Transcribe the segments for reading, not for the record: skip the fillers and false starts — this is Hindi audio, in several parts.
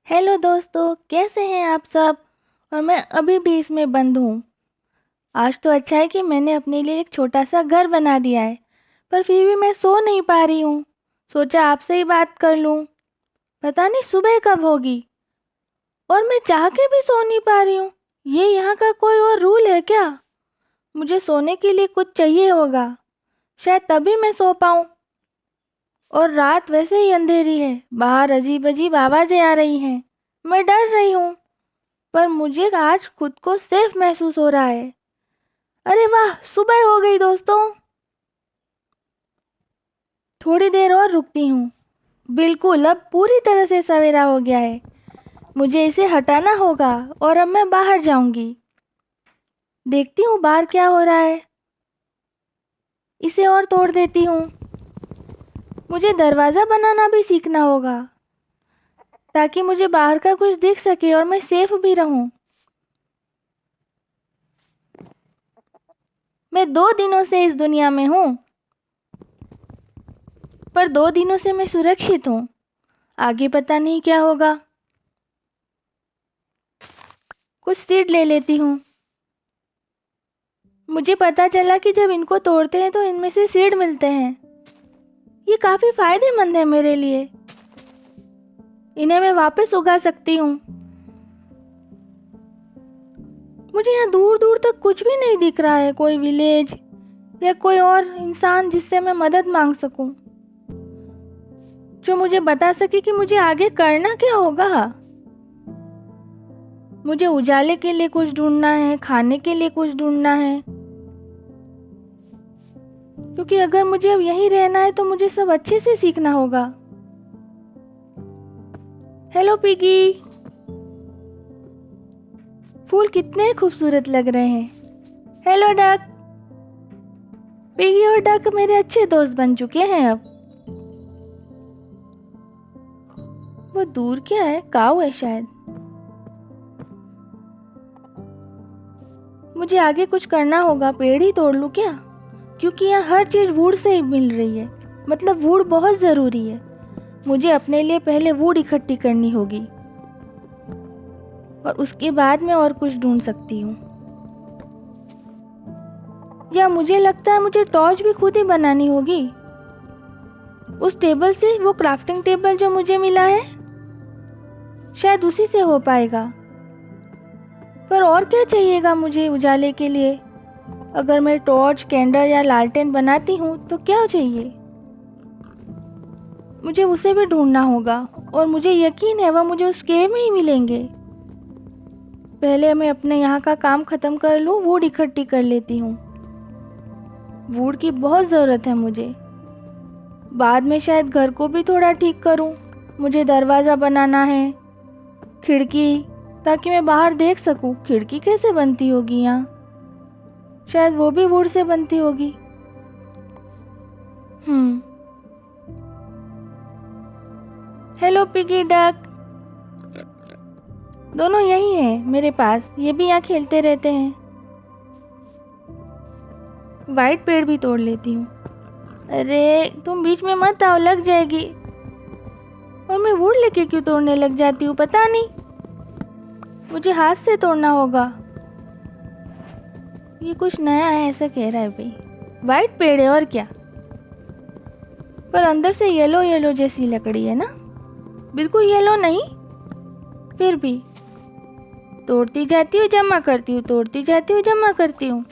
हेलो दोस्तों, कैसे हैं आप सब। और मैं अभी भी इसमें बंद हूँ। आज तो अच्छा है कि मैंने अपने लिए एक छोटा सा घर बना दिया है, पर फिर भी मैं सो नहीं पा रही हूँ। सोचा आपसे ही बात कर लूँ। पता नहीं सुबह कब होगी और मैं चाह के भी सो नहीं पा रही हूँ। ये यहाँ का कोई और रूल है क्या? मुझे सोने के लिए कुछ चाहिए होगा, शायद तभी मैं सो पाऊँ। और रात वैसे ही अंधेरी है, बाहर अजीब अजीब आवाज़ें आ रही हैं। मैं डर रही हूँ, पर मुझे आज खुद को सेफ महसूस हो रहा है। अरे वाह, सुबह हो गई दोस्तों। थोड़ी देर और रुकती हूँ। बिल्कुल, अब पूरी तरह से सवेरा हो गया है। मुझे इसे हटाना होगा और अब मैं बाहर जाऊंगी। देखती हूँ बाहर क्या हो रहा है। इसे और तोड़ देती हूँ। मुझे दरवाज़ा बनाना भी सीखना होगा, ताकि मुझे बाहर का कुछ दिख सके और मैं सेफ भी रहूं। मैं 2 दिनों से इस दुनिया में हूँ, पर 2 दिनों से मैं सुरक्षित हूँ। आगे पता नहीं क्या होगा। कुछ सीड ले लेती हूँ। मुझे पता चला कि जब इनको तोड़ते हैं तो इनमें से सीड मिलते हैं। ये काफ़ी फायदेमंद है मेरे लिए। इन्हें मैं वापस उगा सकती हूँ। मुझे यहाँ दूर दूर तक कुछ भी नहीं दिख रहा है, कोई विलेज या कोई और इंसान जिससे मैं मदद मांग सकूं, जो मुझे बता सके कि मुझे आगे करना क्या होगा। मुझे उजाले के लिए कुछ ढूंढना है, खाने के लिए कुछ ढूंढना है, क्योंकि अगर मुझे अब यहीं रहना है तो मुझे सब अच्छे से सीखना होगा। हेलो पिगी, फूल कितने खूबसूरत लग रहे हैं। Hello duck. पिगी और डक मेरे अच्छे दोस्त बन चुके हैं अब। वो दूर क्या है, काऊ है शायद। मुझे आगे कुछ करना होगा। पेड़ ही तोड़ लूं क्या? क्योंकि यहाँ हर चीज़ वुड से ही मिल रही है। मतलब वुड बहुत ज़रूरी है। मुझे अपने लिए पहले वुड इकट्ठी करनी होगी, और उसके बाद मैं और कुछ ढूंढ सकती हूँ। या मुझे लगता है मुझे टॉर्च भी खुद ही बनानी होगी। उस टेबल से, वो क्राफ्टिंग टेबल जो मुझे मिला है, शायद उसी से हो पाएगा। पर और क्या चाहिएगा मुझे उजाले के लिए? अगर मैं टॉर्च, कैंडल या लालटेन बनाती हूँ तो क्या चाहिए? मुझे उसे भी ढूंढना होगा, और मुझे यकीन है वह मुझे उस केव में ही मिलेंगे। पहले मैं अपने यहाँ का काम ख़त्म कर लूँ। वुड इकट्ठी कर लेती हूँ। वुड की बहुत ज़रूरत है मुझे। बाद में शायद घर को भी थोड़ा ठीक करूँ। मुझे दरवाज़ा बनाना है, खिड़की, ताकि मैं बाहर देख सकूँ। खिड़की कैसे बनती होगी यहाँ? शायद वो भी वुड से बनती होगी। Hello piggy duck. दोनों यही हैं मेरे पास। ये भी यहाँ खेलते रहते हैं। वाइट पेड़ भी तोड़ लेती हूँ। अरे तुम बीच में मत आओ, लग जाएगी। और मैं वुड लेके क्यों तोड़ने लग जाती हूँ, पता नहीं। मुझे हाथ से तोड़ना होगा। ये कुछ नया है ऐसा कह रहा है भाई। वाइट पेड़ है और क्या, पर अंदर से येलो येलो जैसी लकड़ी है ना। बिल्कुल येलो नहीं, फिर भी तोड़ती जाती हूँ, जमा करती हूँ, तोड़ती जाती हूँ, जमा करती हूँ।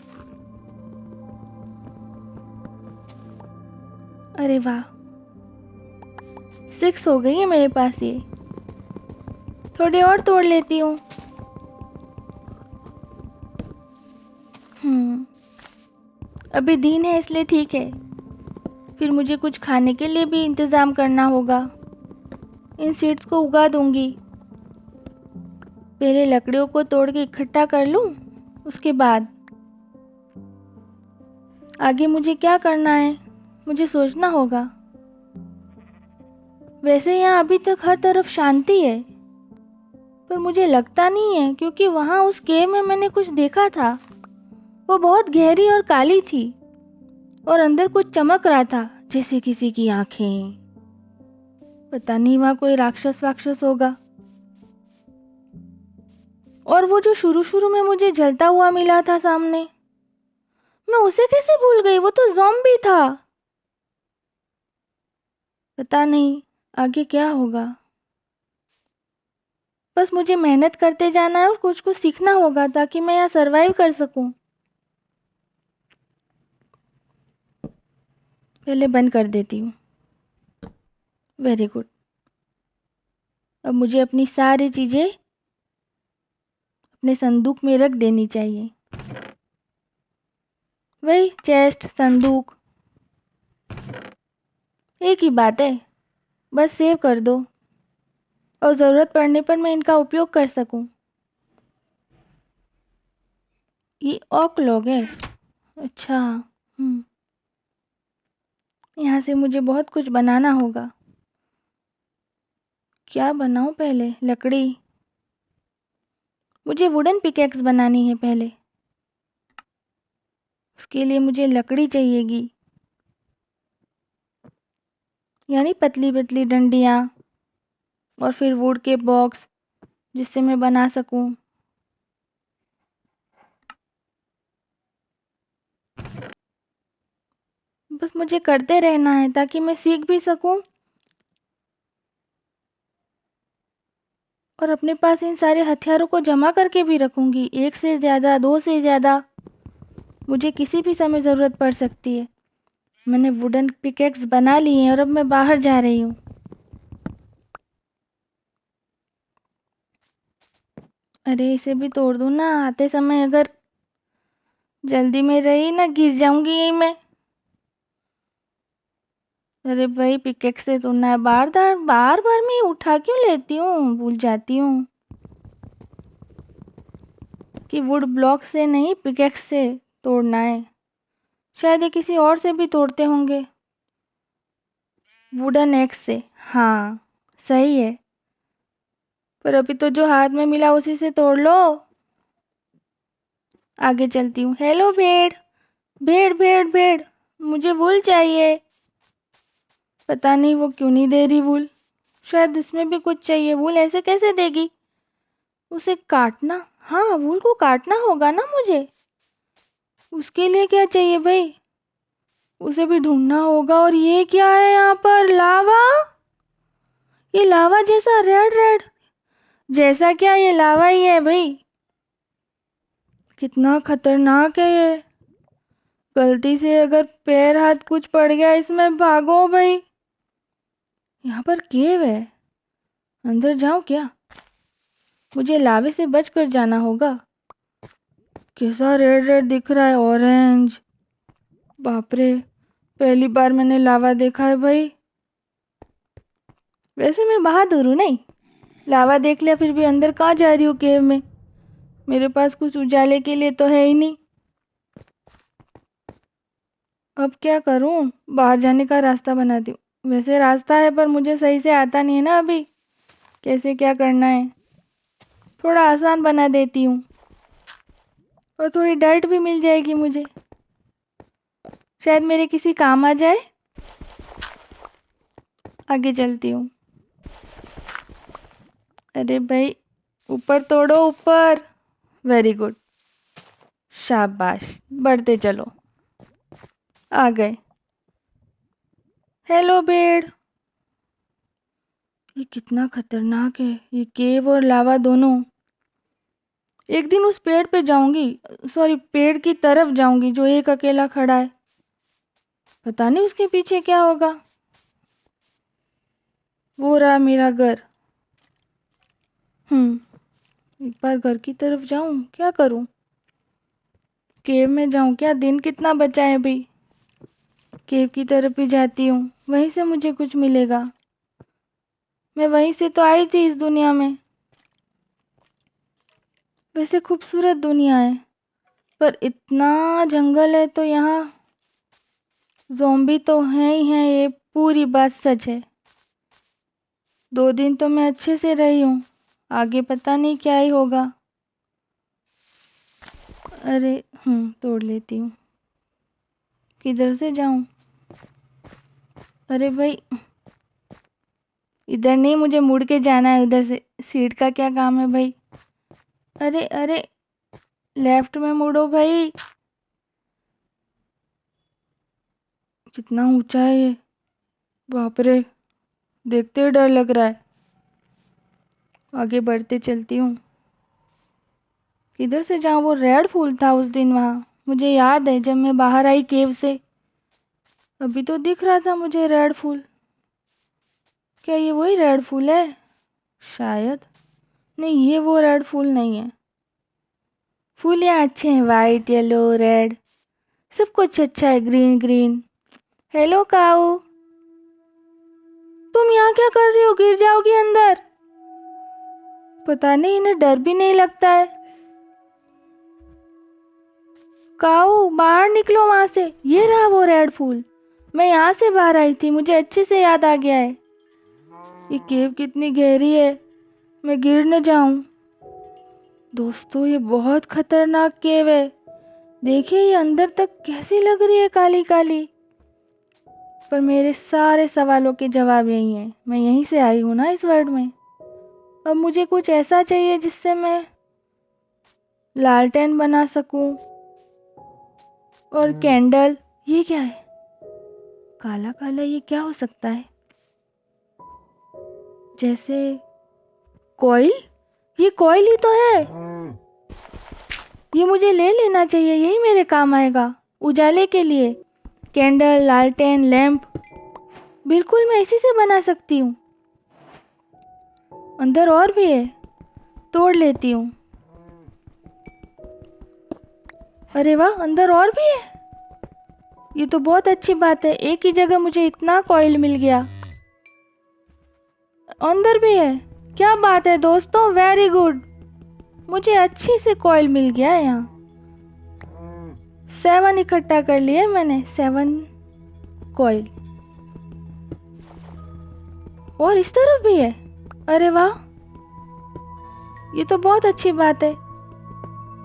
अरे वाह, 6 हो गई है मेरे पास ये। थोड़े और तोड़ लेती हूँ। अभी दिन है इसलिए ठीक है। फिर मुझे कुछ खाने के लिए भी इंतज़ाम करना होगा। इन सीड्स को उगा दूंगी। पहले लकड़ियों को तोड़ के इकट्ठा कर लूं, उसके बाद आगे मुझे क्या करना है मुझे सोचना होगा। वैसे यहाँ अभी तक हर तरफ शांति है, पर मुझे लगता नहीं है, क्योंकि वहाँ उस केव में मैंने कुछ देखा था। वो बहुत गहरी और काली थी, और अंदर कुछ चमक रहा था जैसे किसी की आंखें। पता नहीं वहाँ कोई राक्षस वाक्षस होगा। और वो जो शुरू शुरू में मुझे जलता हुआ मिला था सामने, मैं उसे कैसे भूल गई? वो तो ज़ॉम्बी था। पता नहीं आगे क्या होगा। बस मुझे मेहनत करते जाना है और कुछ कुछ सीखना होगा ताकि मैं यहाँ सरवाइव कर सकूं। पहले बंद कर देती हूँ। Very good. अब मुझे अपनी सारी चीज़ें अपने संदूक में रख देनी चाहिए। वही चेस्ट, संदूक, एक ही बात है। बस सेव कर दो और ज़रूरत पड़ने पर मैं इनका उपयोग कर सकूं। ये ऑक लॉग है। अच्छा। यहाँ से मुझे बहुत कुछ बनाना होगा। क्या बनाऊं पहले? लकड़ी। मुझे वुडन पिकेक्स बनानी है पहले। उसके लिए मुझे लकड़ी चाहिएगी, यानी पतली पतली डंडियाँ, और फिर वुड के बॉक्स जिससे मैं बना सकूं। बस मुझे करते रहना है ताकि मैं सीख भी सकूं और अपने पास इन सारे हथियारों को जमा करके भी रखूंगी। एक से ज़्यादा, दो से ज़्यादा, मुझे किसी भी समय ज़रूरत पड़ सकती है। मैंने वुडन पिकेक्स बना लिए हैं और अब मैं बाहर जा रही हूँ। अरे इसे भी तोड़ दूँ ना, आते समय अगर जल्दी में रही ना, गिर जाऊंगी यहीं मैं। अरे भाई पिकेक्स से तोड़ना है, बार बार बार मैं उठा क्यों लेती हूँ, भूल जाती हूँ कि वुड ब्लॉक से नहीं पिकेक्स से तोड़ना है। शायद ये किसी और से भी तोड़ते होंगे, वुडन एक्स से। हाँ सही है, पर अभी तो जो हाथ में मिला उसी से तोड़ लो। आगे चलती हूँ। हेलो भेड़, भेड़ भेड़ भेड़, मुझे वूल चाहिए। पता नहीं वो क्यों नहीं दे रही वूल, शायद इसमें भी कुछ चाहिए। वूल ऐसे कैसे देगी? उसे काटना, हाँ वूल को काटना होगा ना मुझे। उसके लिए क्या चाहिए भाई? उसे भी ढूंढना होगा। और ये क्या है यहाँ पर? लावा। ये लावा जैसा रेड रेड, जैसा क्या ये लावा ही है भाई। कितना खतरनाक है ये। गलती से अगर पैर हाथ कुछ पड़ गया इसमें, भागो भाई। यहाँ पर केव है, अंदर जाऊं क्या? मुझे लावे से बचकर जाना होगा। कैसा रेड रेड दिख रहा है, ऑरेंज। बाप रे, पहली बार मैंने लावा देखा है भाई। वैसे मैं बहादुर हूँ नहीं, लावा देख लिया फिर भी अंदर कहाँ जा रही हूँ केव में। मेरे पास कुछ उजाले के लिए तो है ही नहीं। अब क्या करूं? बाहर जाने का रास्ता बनाती हूँ। वैसे रास्ता है पर मुझे सही से आता नहीं है ना अभी, कैसे क्या करना है। थोड़ा आसान बना देती हूँ और थोड़ी डाइट भी मिल जाएगी मुझे, शायद मेरे किसी काम आ जाए। आगे चलती हूँ। अरे भाई ऊपर तोड़ो, ऊपर। वेरी गुड, शाबाश, बढ़ते चलो। आ गए। हेलो भेड़। ये कितना खतरनाक है, ये केव और लावा दोनों। एक दिन उस पेड़ पे जाऊंगी, सॉरी पेड़ की तरफ जाऊंगी जो एक अकेला खड़ा है। पता नहीं उसके पीछे क्या होगा। वो रहा मेरा घर। एक बार घर की तरफ जाऊं, क्या करूं? केव में जाऊं क्या? दिन कितना बचा है अभी। केव की तरफ ही जाती हूँ, वहीं से मुझे कुछ मिलेगा। मैं वहीं से तो आई थी इस दुनिया में। वैसे खूबसूरत दुनिया है, पर इतना जंगल है तो यहाँ ज़ॉम्बी तो हैं ही हैं, ये पूरी बात सच है। 2 दिन तो मैं अच्छे से रही हूँ, आगे पता नहीं क्या ही होगा। अरे तोड़ लेती हूँ। किधर से जाऊँ? अरे भाई इधर नहीं, मुझे मुड़ के जाना है उधर से। सीट का क्या काम है भाई? अरे अरे, लेफ्ट में मुड़ो भाई। कितना ऊंचा है ये, बाप रे, देखते ही डर लग रहा है। आगे बढ़ते चलती हूँ। किधर से जाऊँ? वो रेड फूल था उस दिन वहाँ, मुझे याद है जब मैं बाहर आई केव से। अभी तो दिख रहा था मुझे रेड फूल। क्या ये वही रेड फूल है? शायद। नहीं, ये वो रेड फूल नहीं है। फूल यहाँ अच्छे हैं, वाइट, येलो, रेड, सब कुछ अच्छा है, ग्रीन ग्रीन। हेलो काऊ, तुम यहाँ क्या कर रही हो? गिर जाओगी अंदर। पता नहीं इन्हें डर भी नहीं लगता है। काऊ, बाहर निकलो वहां से। ये रहा वो रेड फूल। मैं यहाँ से बाहर आई थी, मुझे अच्छे से याद आ गया है। ये केव कितनी गहरी है, मैं गिर न जाऊं। दोस्तों, ये बहुत खतरनाक केव है। देखिए ये अंदर तक कैसी लग रही है, काली काली। पर मेरे सारे सवालों के जवाब यही हैं। मैं यहीं से आई हूँ ना इस वर्ल्ड में। अब मुझे कुछ ऐसा चाहिए जिससे मैं लालटेन बना सकूं। और कैंडल। ये क्या है? काला काला, ये क्या हो सकता है? जैसे कॉइल। ये कॉइल ही तो है। ये मुझे ले लेना चाहिए, यही मेरे काम आएगा उजाले के लिए। कैंडल, लालटेन, लैंप, बिल्कुल मैं इसी से बना सकती हूँ। अंदर और भी है, तोड़ लेती हूँ। अरे वाह, अंदर और भी है। ये तो बहुत अच्छी बात है, एक ही जगह मुझे इतना कॉइल मिल गया। अंदर भी है, क्या बात है दोस्तों, वेरी गुड। मुझे अच्छी से कॉइल मिल गया है यहाँ। 7 इकट्ठा कर लिए मैंने, 7 कॉइल। और इस तरफ भी है। अरे वाह, ये तो बहुत अच्छी बात है।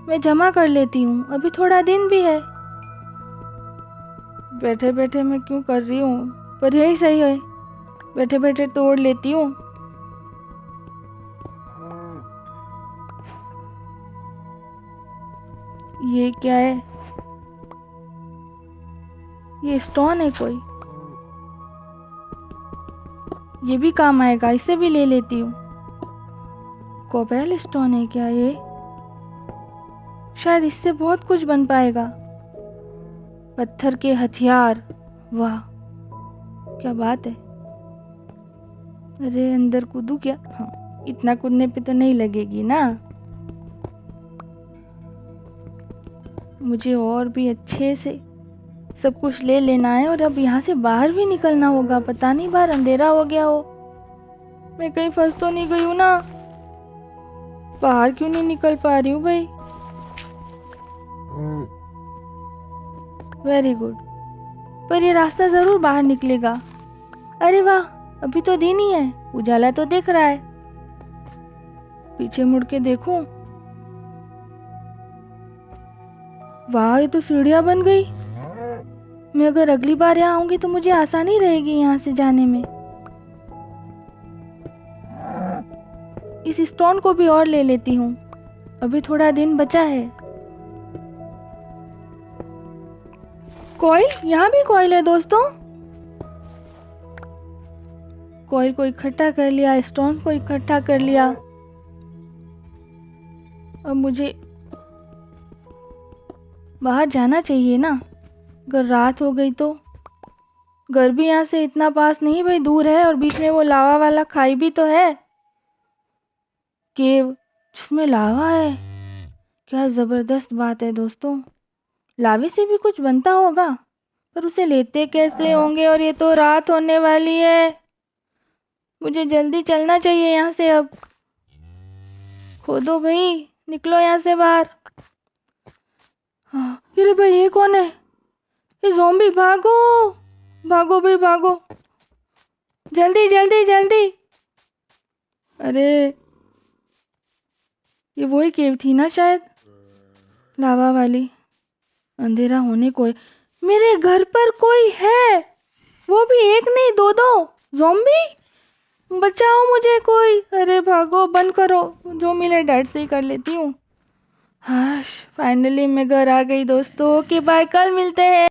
मैं जमा कर लेती हूँ, अभी थोड़ा दिन भी है। बैठे बैठे मैं क्यों कर रही हूँ, पर यही सही है। बैठे बैठे तोड़ लेती हूँ। ये क्या है? ये स्टोन है कोई, ये भी काम आएगा, इसे भी ले लेती हूँ। कोबेल स्टोन है क्या ये? शायद इससे बहुत कुछ बन पाएगा। पत्थर के हथियार, वाह क्या बात है। अरे अंदर कूदूं क्या? हाँ, इतना कूदने पे तो नहीं लगेगी ना। मुझे और भी अच्छे से सब कुछ ले लेना है। और अब यहाँ से बाहर भी निकलना होगा। पता नहीं बाहर अंधेरा हो गया हो, मैं कहीं फंस तो नहीं गई हूँ ना। बाहर क्यों नहीं निकल पा रही हूँ भाई? वेरी गुड, पर ये रास्ता जरूर बाहर निकलेगा। अरे वाह, अभी तो दिन ही है, उजाला तो दिख रहा है। पीछे मुड़ के देखूं। वाह, ये तो सीढ़ियां बन गई। मैं अगर अगली बार यहाँ आऊंगी तो मुझे आसानी रहेगी यहाँ से जाने में। इस स्टोन को भी और ले लेती हूँ, अभी थोड़ा दिन बचा है। कॉइल, यहाँ भी कॉइल है दोस्तों। कॉइल को इकट्ठा कर लिया, स्टोन को इकट्ठा कर लिया। अब मुझे बाहर जाना चाहिए ना, अगर रात हो गई तो। घर भी यहाँ से इतना पास नहीं भाई, दूर है। और बीच में वो लावा वाला खाई भी तो है, केव जिसमें लावा है। क्या जबरदस्त बात है दोस्तों। लावे से भी कुछ बनता होगा, पर उसे लेते कैसे होंगे? और ये तो रात होने वाली है, मुझे जल्दी चलना चाहिए यहाँ से। अब खोदो भाई, निकलो यहाँ से बाहर। हाँ, अरे भाई ये कौन है? ये ज़ॉम्बी, भागो भागो भाई भागो, जल्दी जल्दी जल्दी। अरे ये वही केव थी ना शायद, लावा वाली। अंधेरा होने को है। मेरे घर पर कोई है, वो भी एक नहीं, दो दो ज़ॉम्बी। बचाओ मुझे कोई। अरे भागो, बंद करो, जो मिले डैड से ही कर लेती हूँ। हाँ, फाइनली मैं घर आ गई दोस्तों। ओके बाय, कल मिलते हैं।